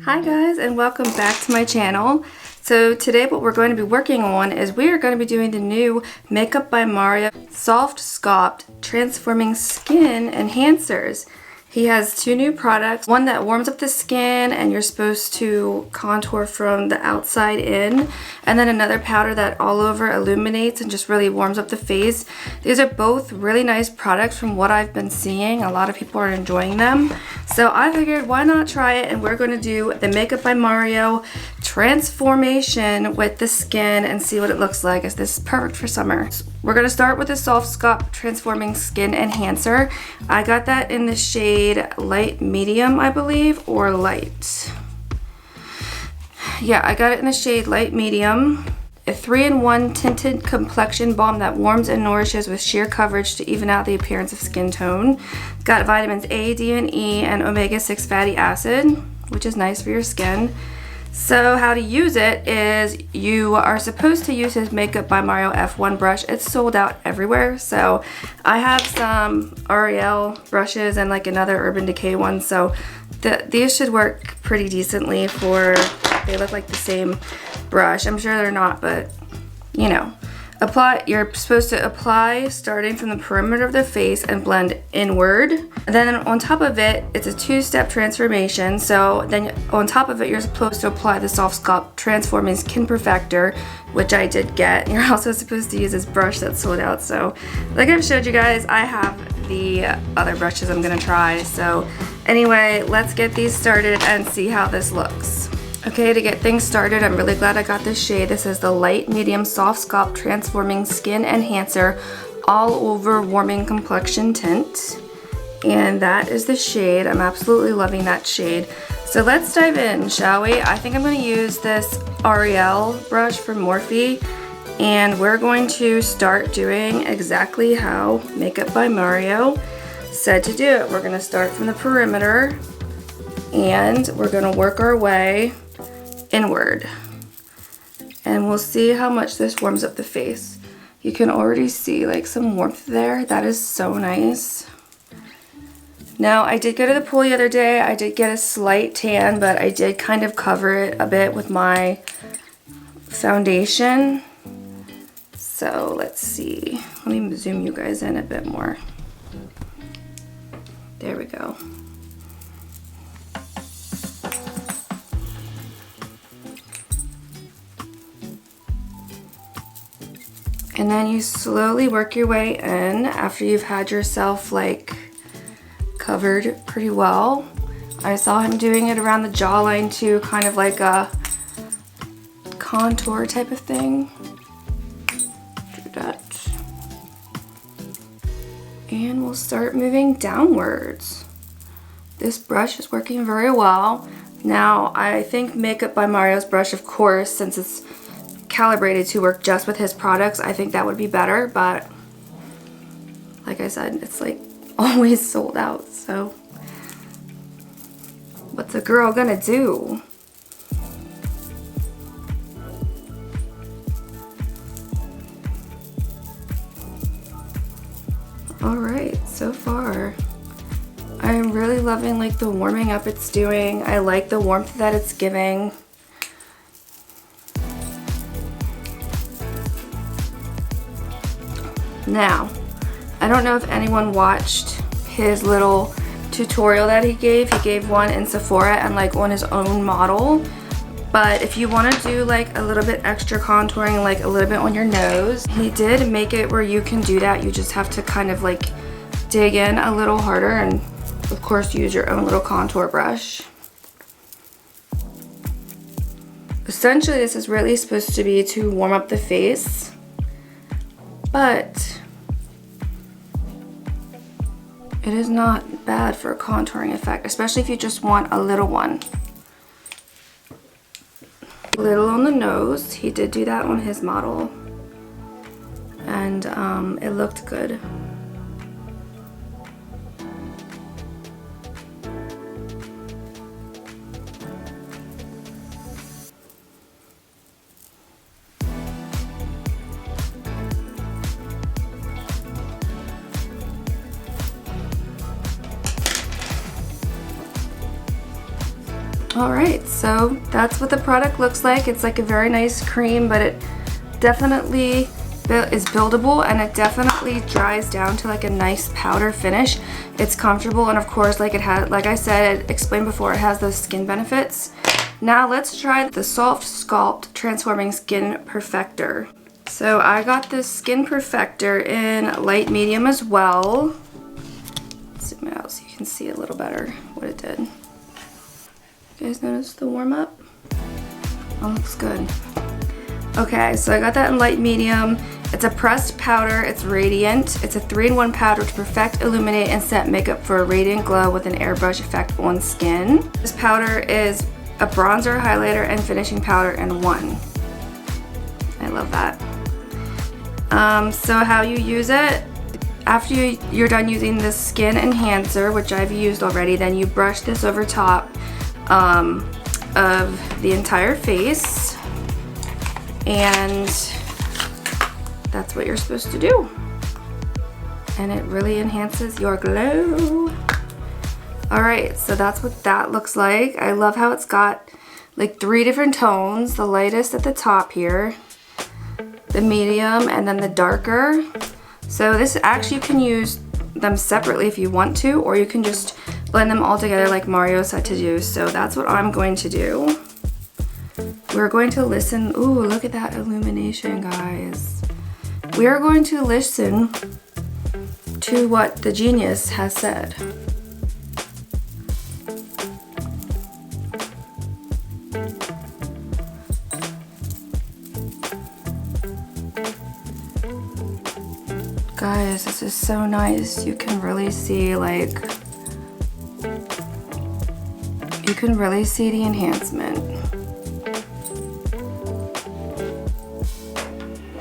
Hi guys, and welcome back to my channel. So today what we're going to be working on is we are going to be doing the new Makeup by Mario Soft Sculpt Transforming Skin Enhancers. He has two new products, one that warms up the skin and you're supposed to contour from the outside in, and then another powder that all over illuminates and just really warms up the face. These are both really nice products from what I've been seeing. A lot of people are enjoying them. So I figured why not try it, and we're going to do the Makeup by Mario transformation with the skin and see what it looks like, as this is perfect for summer. We're going to start with the Soft Sculpt Transforming Skin Enhancer. I got that in the shade light medium, I believe, or light. Yeah, I got it in the shade light medium. A 3-in-1 tinted complexion balm that warms and nourishes with sheer coverage to even out the appearance of skin tone. It's got vitamins A, D, and E, and omega-6 fatty acid, which is nice for your skin. So how to use it is you are supposed to use his Makeup by Mario F1 brush. It's sold out everywhere. So I have some Ariel brushes and like another Urban Decay one. So these should work pretty decently for, they look like the same brush. I'm sure they're not, but you know. You're supposed to apply starting from the perimeter of the face and blend inward. And then on top of it, it's a two-step transformation. So then on top of it, you're supposed to apply the Soft Sculpt Transforming Skin Perfector, which I did get. You're also supposed to use this brush that's sold out. So like I've showed you guys, I have the other brushes I'm gonna try. So anyway, let's get these started and see how this looks. Okay, to get things started, I'm really glad I got this shade. This is the Light Medium Soft Sculpt Transforming Skin Enhancer All Over Warming Complexion Tint. And that is the shade. I'm absolutely loving that shade. So let's dive in, shall we? I think I'm going to use this Ariel brush from Morphe. And we're going to start doing exactly how Makeup by Mario said to do it. We're going to start from the perimeter. And we're going to work our way inward, and we'll see how much this warms up the face. You can already see like some warmth there. That is so nice. Now I did go to the pool the other day. I did get a slight tan, but I did kind of cover it a bit with my foundation. So let's see, let me zoom you guys in a bit more. There we go. And then you slowly work your way in after you've had yourself like covered pretty well. I saw him doing it around the jawline too, kind of like a contour type of thing. Do that. And we'll start moving downwards. This brush is working very well. Now I think Makeup by Mario's brush, of course, since it's calibrated to work just with his products, I think that would be better, but like I said, it's like always sold out, so what's a girl gonna do? Alright, so far I'm really loving like the warming up it's doing. I like the warmth that it's giving. Now, I don't know if anyone watched his little tutorial that he gave. He gave one in Sephora and like on his own model. But if you want to do like a little bit extra contouring, like a little bit on your nose, he did make it where you can do that. You just have to kind of like dig in a little harder and of course use your own little contour brush. Essentially, this is really supposed to be to warm up the face. But it is not bad for a contouring effect, especially if you just want a little one. A little on the nose. He did do that on his model. And it looked good. Alright, so that's what the product looks like. It's like a very nice cream, but it definitely is buildable, and it definitely dries down to like a nice powder finish. It's comfortable, and of course, like I said, explained before, it has those skin benefits. Now let's try the Soft Sculpt Transforming Skin Perfector. So I got this Skin Perfector in light medium as well. Zoom out so you can see a little better what it did. You guys notice the warm up? Oh, looks good. Okay, so I got that in light medium. It's a pressed powder, it's radiant. It's a 3-in-1 powder to perfect, illuminate, and set makeup for a radiant glow with an airbrush effect on skin. This powder is a bronzer, highlighter, and finishing powder in one. I love that. So how you use it, after you're done using the skin enhancer, which I've used already, then you brush this over top of the entire face, and that's what you're supposed to do. And it really enhances your glow. Alright, so that's what that looks like. I love how it's got like 3 different tones. The lightest at the top here, the medium, and then the darker. So this actually, you can use them separately if you want to, or you can just blend them all together like Mario said to do. So that's what I'm going to do. We're going to listen. Ooh, look at that illumination, guys. We are going to listen to what the genius has said. Guys, this is so nice. You can really see, like, you can really see the enhancement.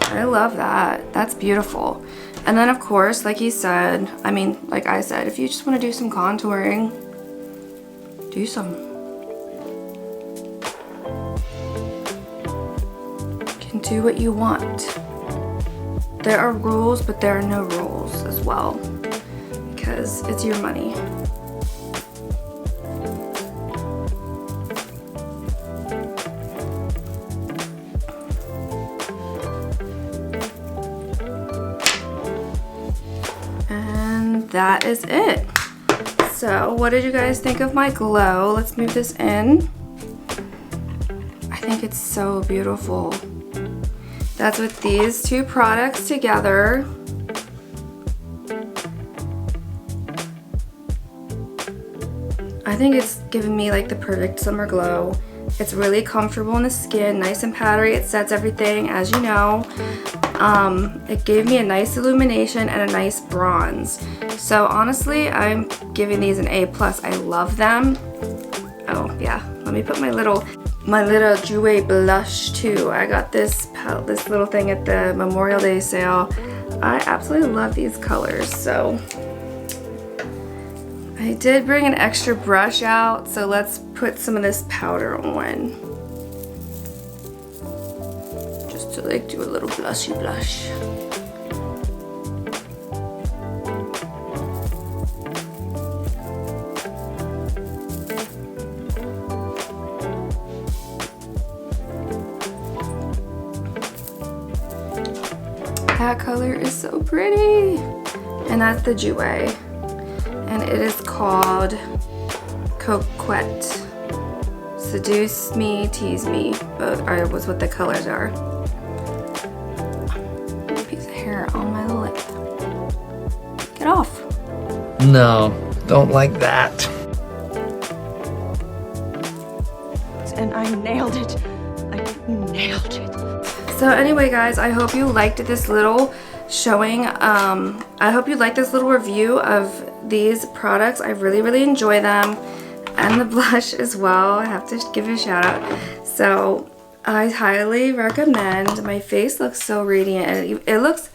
I love that. That's beautiful. And then of course, like he said, like I said, if you just want to do some contouring, do some. You can do what you want. There are rules, but there are no rules as well, because it's your money. And that is it. So what did you guys think of my glow? Let's move this in. I think it's so beautiful. That's with these 2 products together. I think it's giving me like the perfect summer glow. It's really comfortable in the skin, nice and powdery. It sets everything, as you know. It gave me a nice illumination and a nice bronze. So honestly, I'm giving these an A+. I love them. Oh yeah, let me put my little Jouer blush too. I got this little thing at the Memorial Day sale. I absolutely love these colors. So I did bring an extra brush out, so let's put some of this powder on. Just to like do a little blushy blush. That color is so pretty. And that's the Jouer. And it is called Cochette. Seduce me, tease me. Both was what the colors are. A piece of hair on my lip. Get off. No, don't like that. And I nailed it. I nailed it. So anyway, guys, I hope you liked this little showing. I hope you liked this little review of these products. I really, really enjoy them. And the blush as well. I have to give it a shout out. So I highly recommend. My face looks so radiant, and it looks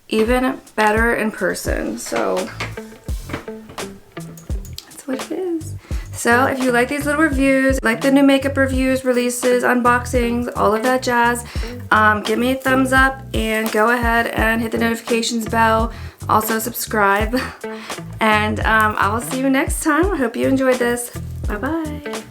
even better in person. So that's what it is. So if you like these little reviews, like the new makeup reviews, releases, unboxings, all of that jazz, give me a thumbs up and go ahead and hit the notifications bell. Also subscribe. And I will see you next time. I hope you enjoyed this. Bye bye.